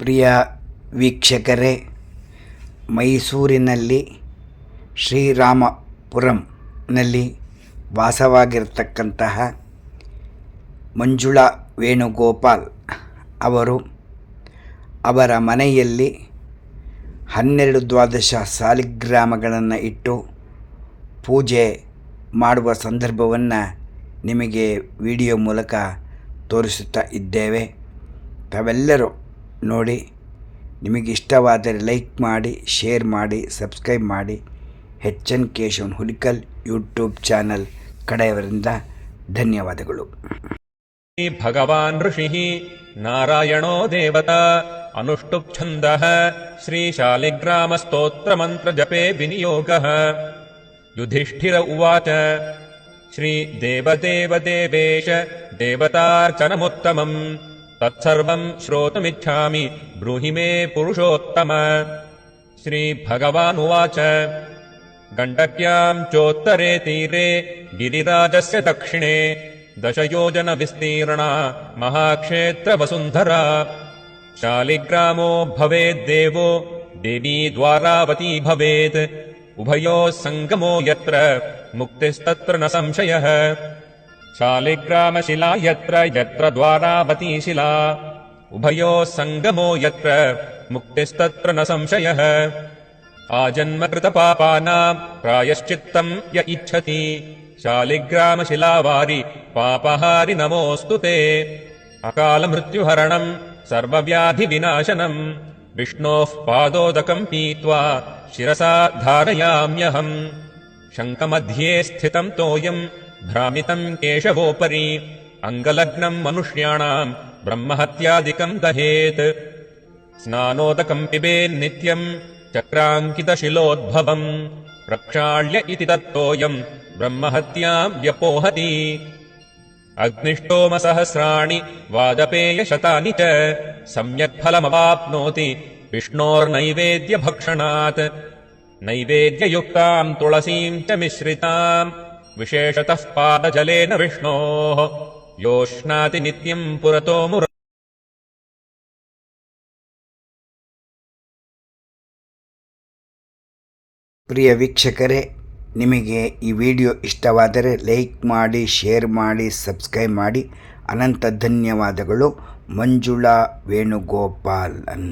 ಪ್ರಿಯ ವೀಕ್ಷಕರೇ, ಮೈಸೂರಿನಲ್ಲಿ ಶ್ರೀರಾಮಪುರಂನಲ್ಲಿ ವಾಸವಾಗಿರತಕ್ಕಂತಹ ಮಂಜುಳಾ ವೇಣುಗೋಪಾಲ್ ಅವರು ಅವರ ಮನೆಯಲ್ಲಿ 12-12 ಸಾಲಿಗ್ರಾಮಗಳನ್ನು ಇಟ್ಟು ಪೂಜೆ ಮಾಡುವ ಸಂದರ್ಭವನ್ನು ನಿಮಗೆ ವಿಡಿಯೋ ಮೂಲಕ ತೋರಿಸುತ್ತಾ ಇದ್ದೇವೆ. ತಾವೆಲ್ಲರೂ ನೋಡಿ, ನಿಮಗಿಷ್ಟವಾದರೆ ಲೈಕ್ ಮಾಡಿ, ಶೇರ್ ಮಾಡಿ, ಸಬ್ಸ್ಕ್ರೈಬ್ ಮಾಡಿ. HN Keshavan Hulikal YouTube channel ಕಡೆಯವರಿಂದ ಧನ್ಯವಾದಗಳು. ಭಗವಾನ್ ಋಷಿಃ ನಾರಾಯಣೋ ದೇವತಾ ಅನುಷ್ಠುಪ್ ಛಂದಃ ಶ್ರೀ ಶಾಲಿಗ್ರಾಮ ಸ್ತೋತ್ರ ಮಂತ್ರ ಜಪೇ ವಿನಿಯೋಗಃ. ಯುಧಿಷ್ಠಿರ ಉವಾಚ ಶ್ರೀ ದೇವದೇವ ದೇವೇಶ ದೇವತಾರ್ಚನಮುತ್ತಮಂ ತತ್ಸರ್ವಂ ಶ್ರೋತುಮಿಚ್ಛಾಮಿ ಬ್ರೂಹಿ ಮೇ ಪುರುಷೋತ್ತಮ. ಶ್ರೀ ಭಗವಾನುವಾಚ ಗಂಡಕ್ಯಾಂ ಚೋತ್ತರೆ ತೀರೆ ಗಿರಿರಾಜಸ್ಯ ದಕ್ಷಿಣೆ 10 ಯೋಜನ ವಿಸ್ತೀರ್ಣ ಮಹಾಕ್ಷೇತ್ರ ವಸುಂಧರಾ. ಶಾಲಿಗ್ರಾಮೋ ಭವೇದ್ದೇವೋ ದೇವಿ ದ್ವಾರಾವತಿ ಭವೇತ್. ಉಭಯೋಃ ಸಂಗಮೋ ಯತ್ರ ಮುಕ್ತಿಸ್ತತ್ರ ನ ಸಂಶಯಃ. ಶಾಲಿಗ್ರಾಮಶಿಲಾ ಯತ್ರ ಯತ್ರ ದ್ವಾರಾವತಿ ಶಿಲಾ. ಉಭಯೋಃ ಸಂಗಮೋ ಯತ್ರ ಮುಕ್ತಿಸ್ತತ್ರ ನ ಸಂಶಯಃ. ಆಜನ್ಮಕೃತ ಪಾಪಾನಾಂ ಪ್ರಾಯಶ್ಚಿತ್ತಂ ಯ ಇಚ್ಛತಿ ಶಾಲಿಗ್ರಾಮಶಿಲಾವಾರಿ ಪಾಪಹಾರಿ ನಮೋಸ್ತುತೆ. ಅಕಾಲ ಮೃತ್ಯುಹರಣಂ ಸರ್ವವ್ಯಾಧಿ ವಿನಾಶನಂ ವಿಷ್ಣೋಃ ಪಾದೋದಕಂ ಪೀತ್ವಾ ಶಿರಸಾ ಧಾರಯಾಮ್ಯಹಂ. ಶಂಖಮಧ್ಯೆ ಸ್ಥಿತಂ ತೋಯಂ ಭ್ರಾಮಿತಂ ಕೇಶವೋಪರಿ ಅಂಗಲಗ್ನಂ ಮನುಷ್ಯಾಣಾಂ ಬ್ರಹ್ಮಹತ್ಯಾದಿಕಂ ದಹೇತ್. ಸ್ನಾನೋದಕಂ ಪಿಬೇನ್ನಿತ್ಯಂ ಚಕ್ರಾಂಕಿತಶಿಲೋದ್ಭವಂ ಪ್ರಕ್ಷಾಳ್ಯ ಇತಿ ತತ್ತೋಯಂ ಬ್ರಹ್ಮಹತ್ಯಾಂ ವ್ಯಪೋಹತಿ. ಅಗ್ನಿಷ್ಟೋಮ ಸಹಸ್ರಾಣಿ ವಾಜಪೇಯ ಶತಾನಿ ಚ ಸಮ್ಯಕ್ ಫಲಮವಾಪ್ನೋತಿ ವಿಷ್ಣೋರ್ನೈವೇದ್ಯ ಭಕ್ಷಣಾತ್. ನೈವೇದ್ಯಯುಕ್ತಾಂ ತುಳಸೀಂ ಚ ಮಿಶ್ರಿತಾಂ ವಿಶೇಷತಃ ಪಾದಜಲೇನ ವಿಷ್ಣೋಃ ಯೋಷ್ಣಾತಿ ನಿತ್ಯಂ ಪುರತೋ ಮುರ. ಪ್ರಿಯ ವೀಕ್ಷಕರೇ, ನಿಮಗೆ ಈ ವಿಡಿಯೋ ಇಷ್ಟವಾದರೆ ಲೈಕ್ ಮಾಡಿ, ಶೇರ್ ಮಾಡಿ, ಸಬ್ಸ್ಕ್ರೈಬ್ ಮಾಡಿ. ಅನಂತ ಧನ್ಯವಾದಗಳು. ಮಂಜುಳಾ ವೇಣುಗೋಪಾಲನ್.